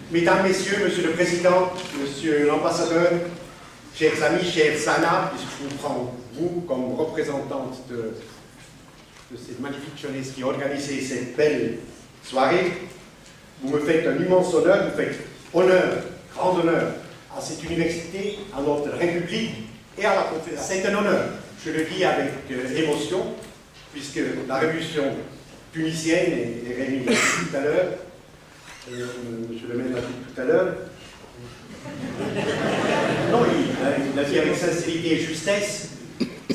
Mesdames, Messieurs, Monsieur le Président, Monsieur l'Ambassadeur, chers amis, chers Sana, puisque je vous prends, vous, comme représentante de cette magnifique jeunesse qui a organisé cette belle soirée, vous me faites un immense honneur, vous faites honneur, grand honneur à cette université, à notre République et à la Confédération. C'est un honneur, je le dis avec émotion, puisque la révolution tunisienne, et Rémi l'a dit tout à l'heure, monsieur le maire l'a dit tout à l'heure, non, il l'a dit avec sincérité et justesse,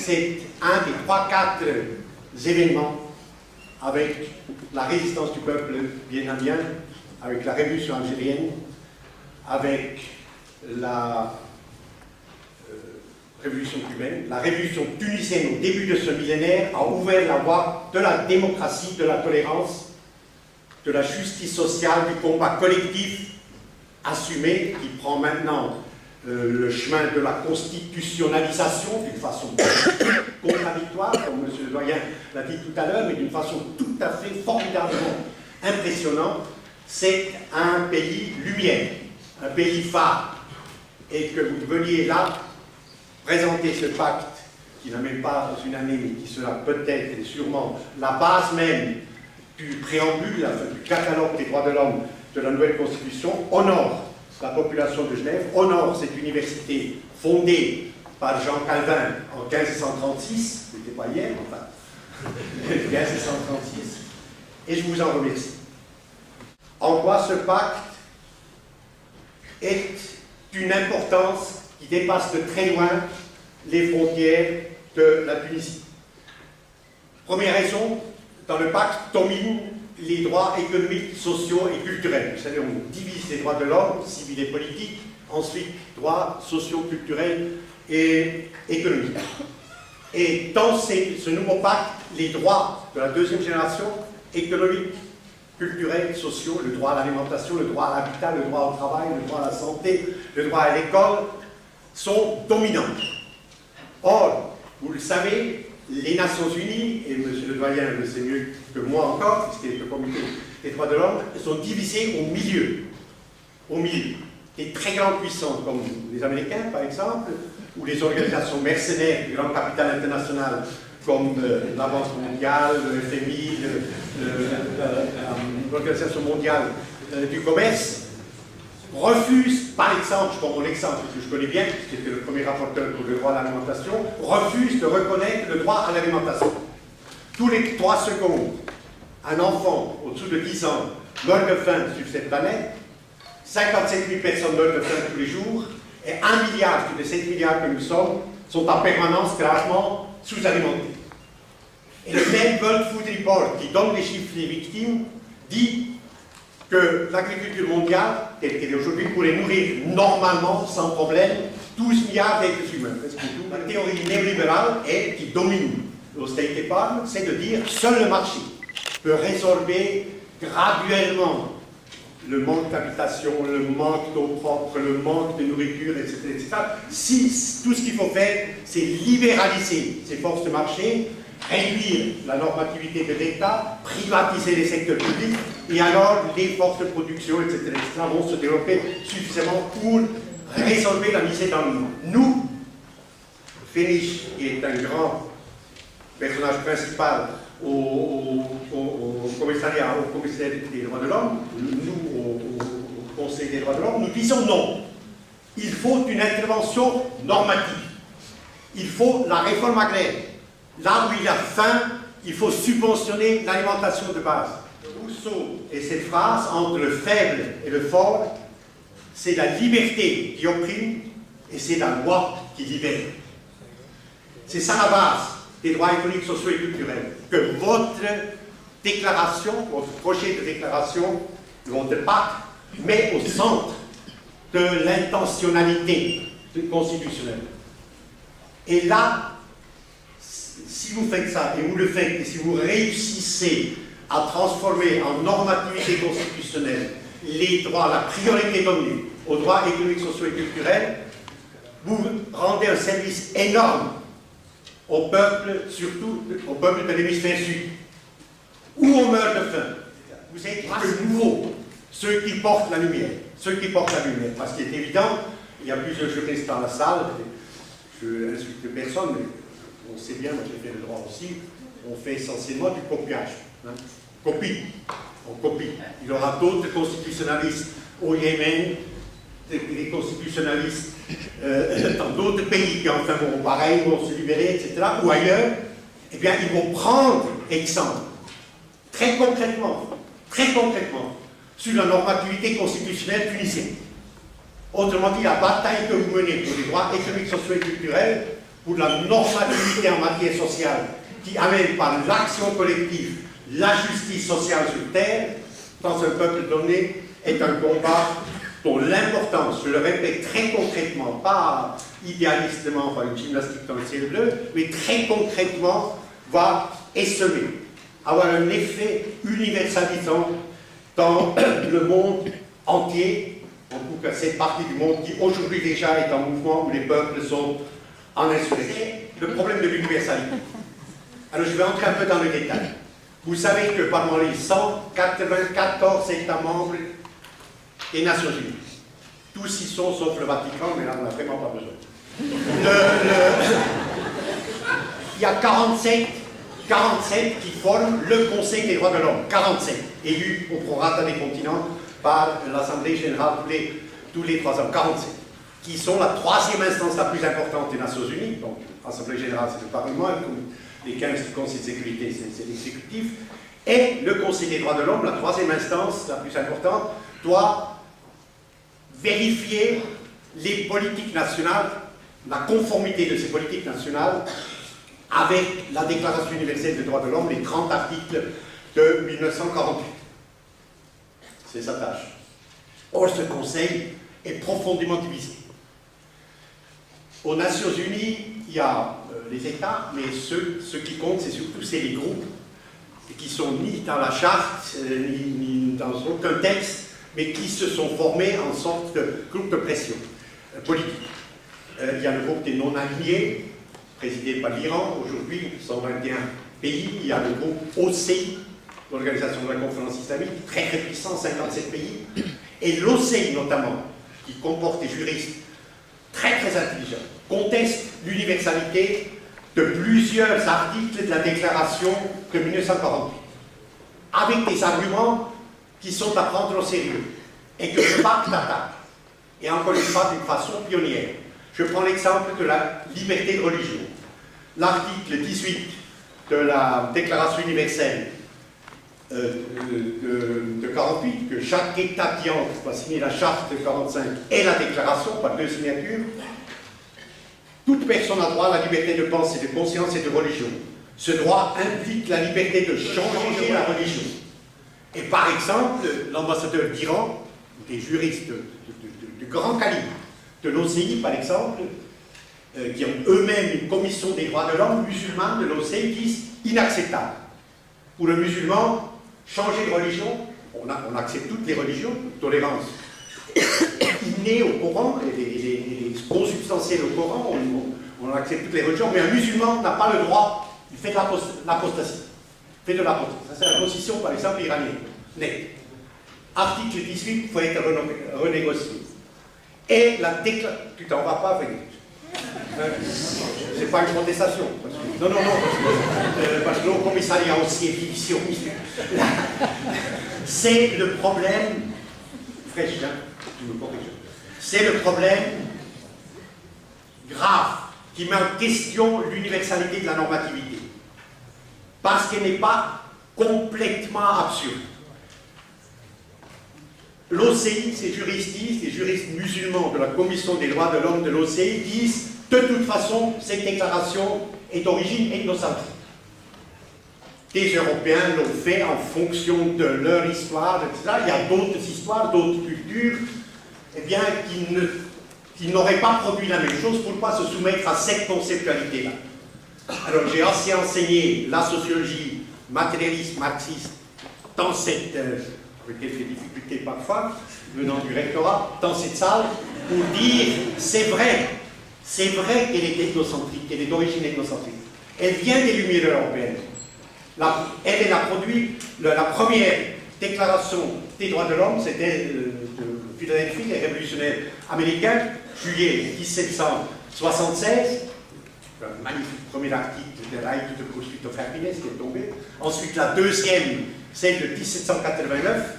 c'est un des 3-4 événements avec la résistance du peuple vietnamien, avec la révolution algérienne, avec la révolution cubaine, la révolution tunisienne au début de ce millénaire a ouvert la voie de la démocratie, de la tolérance, de la justice sociale, du combat collectif assumé qui prend maintenant le chemin de la constitutionnalisation d'une façon contradictoire, comme M. le doyen l'a dit tout à l'heure, mais d'une façon tout à fait formidablement impressionnante. C'est un pays lumière, un pays phare, et que vous veniez là présenter ce pacte qui n'a même pas une année, mais qui sera peut-être et sûrement la base même du préambule, du catalogue des droits de l'homme de la nouvelle Constitution, honore la population de Genève, honore cette université fondée par Jean Calvin en 1536, ce n'était pas hier, enfin, 1536, et je vous en remercie. En quoi ce pacte est d'une importance qui dépasse de très loin les frontières de la Tunisie. Première raison, dans le pacte dominent les droits économiques, sociaux et culturels. Vous savez, on divise les droits de l'homme, civils et politiques, ensuite droits sociaux, culturels et économiques. Et dans ce nouveau pacte, les droits de la deuxième génération, économiques, culturels, sociaux, le droit à l'alimentation, le droit à l'habitat, le droit au travail, le droit à la santé, le droit à l'école, sont dominants. Or, vous le savez, les Nations Unies, et M. le doyen le sait mieux que moi encore, puisqu'il est le comité des droits de l'homme, sont divisés au milieu. Au milieu. Des très grandes puissances, comme les Américains, par exemple, ou les organisations mercenaires du grand capital international, comme la Banque mondiale, le FMI, l'Organisation mondiale du commerce, refuse, par exemple, je prends mon exemple, que je connais bien, puisque j'étais le premier rapporteur pour le droit à l'alimentation, refuse de reconnaître le droit à l'alimentation. Tous les 3 secondes, un enfant au-dessous de 10 ans meurt de faim sur cette planète, 57 000 personnes meurent de faim tous les jours, et 1 milliard sur les 7 milliards que nous sommes sont en permanence gravement sous-alimentés. Et le même World Food Report, qui donne les chiffres des victimes, dit que l'agriculture mondiale, telle qu'elle est aujourd'hui, pourrait nourrir normalement, sans problème, 12 milliards d'êtres humains. La théorie néolibérale, elle, qui domine au State Department, c'est de dire que seul le marché peut résorber graduellement le manque d'habitation, le manque d'eau propre, le manque de nourriture, etc., etc. Si tout ce qu'il faut faire, c'est libéraliser ces forces de marché, réduire la normativité de l'État, privatiser les secteurs publics, et alors les forces de production, etc., vont se développer suffisamment pour résorber la misère dans le monde. Nous, Fénich, qui est un grand personnage principal au commissariat, au commissaire des droits de l'homme, nous, au Conseil des droits de l'homme, nous disons non. Il faut une intervention normative. Il faut la réforme agraire. Là où il y a faim, il faut subventionner l'alimentation de base. Rousseau et cette phrase entre le faible et le fort, c'est la liberté qui opprime et c'est la loi qui libère. C'est ça la base des droits économiques, sociaux et culturels. Que votre déclaration, votre projet de déclaration, votre pacte, met au centre de l'intentionnalité constitutionnelle. Et là, si vous faites ça, et vous le faites, et si vous réussissez à transformer en normativité constitutionnelle les droits, la priorité donnée aux droits économiques, sociaux et culturels, vous rendez un service énorme au peuple, surtout au peuple de l'hémisphère sud, où on meurt de faim. Vous êtes nouveau. ceux qui portent la lumière, parce qu'il est évident, il y a plusieurs juristes dans la salle, je n'insulte personne, mais on sait bien, moi j'ai fait le droit aussi, on fait essentiellement du copiage. Hein. On copie. Il y aura d'autres constitutionnalistes au Yémen, des constitutionnalistes dans d'autres pays qui enfin vont pareil, vont se libérer, etc., ou ailleurs, eh bien ils vont prendre exemple, très concrètement, sur la normativité constitutionnelle tunisienne. Autrement dit, la bataille que vous menez pour les droits économiques, sociaux et culturels, pour la normativité en matière sociale, qui amène par l'action collective la justice sociale sur terre, dans un peuple donné, est un combat dont l'importance, je le répète très concrètement, pas idéalistement, enfin une gymnastique dans le ciel bleu, mais très concrètement, va essemer, avoir un effet universalisant dans le monde entier, en tout cas cette partie du monde qui aujourd'hui déjà est en mouvement, où les peuples sont en insurrection. Le problème de l'universalité. Alors je vais entrer un peu dans le détail. Vous savez que parmi les 194 États membres des Nations Unies, tous y sont sauf le Vatican, mais là on n'a vraiment pas besoin. Il y a 47 qui forment le Conseil des droits de l'homme, 47, élus au prorata des continents par l'Assemblée générale tous les 3 ans, 47, qui sont la 3e instance la plus importante des Nations Unies. Donc l'Assemblée générale c'est le Parlement, les 15 du Conseil de sécurité c'est l'exécutif, et le Conseil des droits de l'homme, la 3e instance la plus importante, doit vérifier les politiques nationales, la conformité de ces politiques nationales avec la Déclaration universelle des droits de l'homme, les 30 articles de 1948. C'est sa tâche. Or, ce Conseil est profondément divisé. Aux Nations Unies, il y a les États, mais ceux qui comptent, c'est les groupes qui sont ni dans la charte, ni dans aucun texte, mais qui se sont formés en sorte de groupe de pression politique. Il y a le groupe des non-alignés, présidé par l'Iran, aujourd'hui 121 pays. Il y a le groupe OCI, l'Organisation de la Conférence Islamique, très très puissant, 57 pays. Et l'OCI notamment, qui comporte des juristes très très intelligents, conteste l'universalité de plusieurs articles de la déclaration de 1948, avec des arguments qui sont à prendre au sérieux, et que le pacte attaque, et encore une fois d'une façon pionnière. Je prends l'exemple de la liberté de religion. L'article 18 de la Déclaration universelle de 48, que chaque État qui entre va signer la charte de 45 et la déclaration par 2 signatures. Toute personne a droit à la liberté de pensée, de conscience et de religion. Ce droit implique la liberté de changer la religion. Et par exemple, l'ambassadeur d'Iran, des juristes de grand calibre, de l'OCI par exemple, qui ont eux-mêmes une commission des droits de l'homme musulmane de l'OCI, disent inacceptable. Pour le musulman, changer de religion, on accepte toutes les religions, tolérance innée au Coran, et consubstantielle au Coran, on accepte toutes les religions, mais un musulman n'a pas le droit, il fait de l'apostasie. Ça c'est la position par exemple iranienne. Net. Article 18, il faut être renégocié. Et la déclaration. Tu t'en vas pas venir. C'est pas une protestation. Non, parce que le commissariat aussi est division. C'est le problème. Fraîche, hein, tu me corriges. C'est le problème grave qui met en question l'universalité de la normativité. Parce qu'elle n'est pas complètement absurde. L'OCI, ces juristes disent, les juristes musulmans de la Commission des droits de l'homme de l'OCI disent de toute façon, cette déclaration est d'origine ethnocentrique. Des Européens l'ont fait en fonction de leur histoire, etc. Il y a d'autres histoires, d'autres cultures, eh bien, qui n'auraient pas produit la même chose. Pourquoi se soumettre à cette conceptualité-là? Alors, j'ai assez enseigné la sociologie matérialiste, marxiste, dans cette, avec quelques difficultés parfois, venant du rectorat, dans cette salle, pour dire, c'est vrai qu'elle est ethnocentrique, qu'elle est d'origine ethnocentrique. Elle vient des Lumières européennes. Elle a produit la première déclaration des droits de l'homme, c'était de Philadelphie, les révolutionnaires américains, juillet 1776, un magnifique premier article de Right to the Pursuit of Happiness qui est tombé. Ensuite, la deuxième, celle de 1789,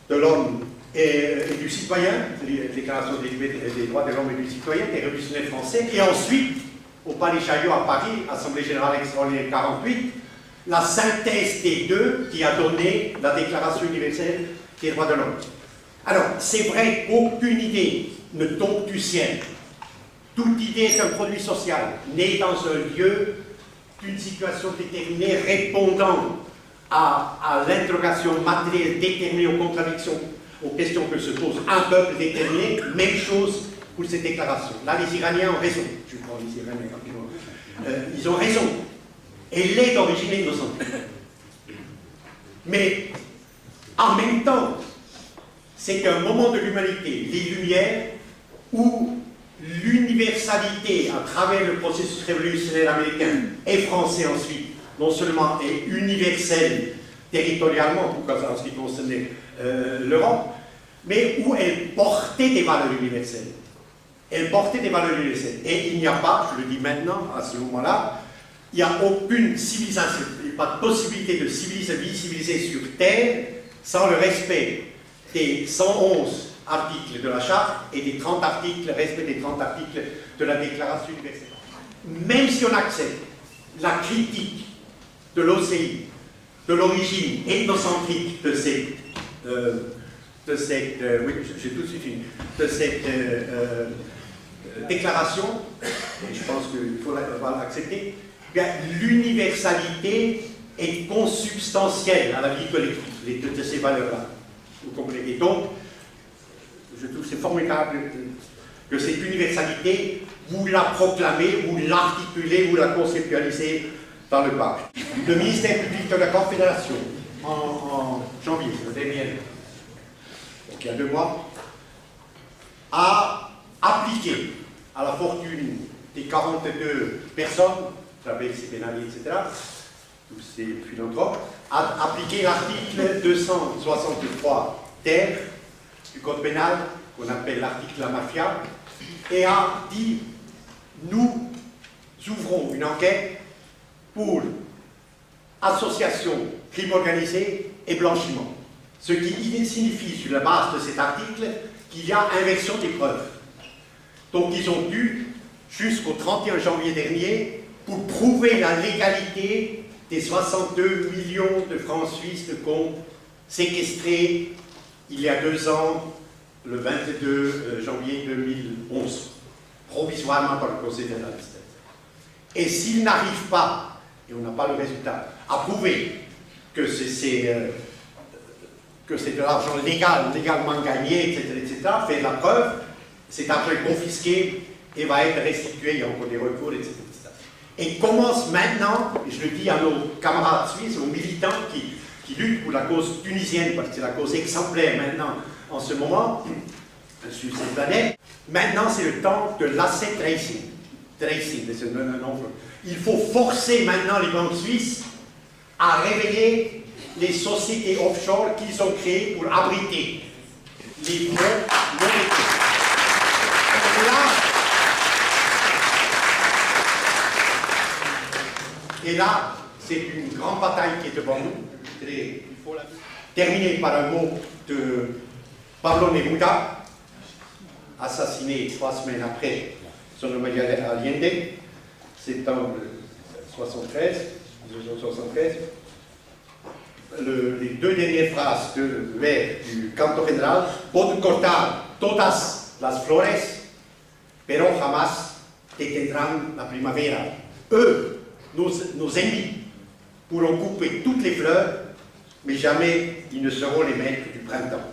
de l'homme et du citoyen, Déclaration des droits de l'homme et du citoyen, des révolutionnaires français. Et ensuite, au Palais Chaillot à Paris, Assemblée générale extraordinaire 48, la synthèse des deux qui a donné la Déclaration universelle des droits de l'homme. Alors, c'est vrai qu'aucune idée ne tombe du ciel. Toute idée est un produit social, né dans un lieu, d'une situation déterminée, répondant à l'interrogation matérielle déterminée, aux contradictions, aux questions que se pose un peuple déterminé. Même chose pour ces déclarations. Là, les Iraniens ont raison. Je prends les Iraniens rapidement. Ils ont raison. Elle est d'origine innocente. Mais, en même temps, c'est un moment de l'humanité, les Lumières, où l'universalité, à travers le processus révolutionnaire américain et français ensuite, non seulement est universelle territorialement, en ce qui concernait l'Europe, mais où elle portait des valeurs universelles. Elle portait des valeurs universelles. Et il n'y a pas, je le dis maintenant, à ce moment-là, il n'y a aucune civilisation, il n'y a pas de possibilité de civiliser sur Terre sans le respect des 111 articles de la Charte et des 30 articles, le respect des 30 articles de la Déclaration universelle. Même si on accepte la critique de l'OCI, de l'origine ethnocentrique de cette déclaration, et je pense qu'il faut l'accepter, l'universalité est consubstantielle à la vie collective de ces valeurs-là. Vous comprenez? Et donc, je trouve que c'est formidable que cette universalité, vous la proclamez, vous l'articulez, vous la conceptualisez dans le pacte. Le ministère public de la Confédération, en janvier, le dernier, donc il y a 2 mois, a appliqué à la fortune des 42 personnes, ces Ben Ali, etc., tous ces philanthropes, a appliqué l'article 263 ter du Code pénal, qu'on appelle l'article la mafia, et a dit, nous ouvrons une enquête pour association, crime organisé et blanchiment. Ce qui signifie, sur la base de cet article, qu'il y a inversion des preuves. Donc ils ont dû, jusqu'au 31 janvier dernier, pour prouver la légalité des 62 millions de francs suisses de comptes séquestrés il y a 2 ans, le 22 janvier 2011, provisoirement par le Conseil d'État. Et s'ils n'arrivent pas, et on n'a pas le résultat, à prouver que c'est de l'argent légalement gagné, etc., fait de la preuve, cet argent est confisqué et va être restitué, il y a encore des recours, etc. Et commence maintenant, et je le dis à nos camarades suisses, aux militants qui luttent pour la cause tunisienne, parce que c'est la cause exemplaire maintenant, en ce moment, sur cette planète, maintenant c'est le temps de l'asset tracing. Il faut forcer maintenant les banques suisses à révéler les sociétés offshore qu'ils ont créées pour abriter les fonds monétaires. Et là, c'est une grande bataille qui est devant nous. Il faut terminer par un mot de Pablo Neruda, assassiné 3 semaines après son homonyme Allende, septembre 1973. Les 2 dernières phrases du canto général, pueden cortar todas las flores, pero jamás detendrán la primavera. Eux, nos ennemis, pourront couper toutes les fleurs, mais jamais ils ne seront les maîtres du printemps.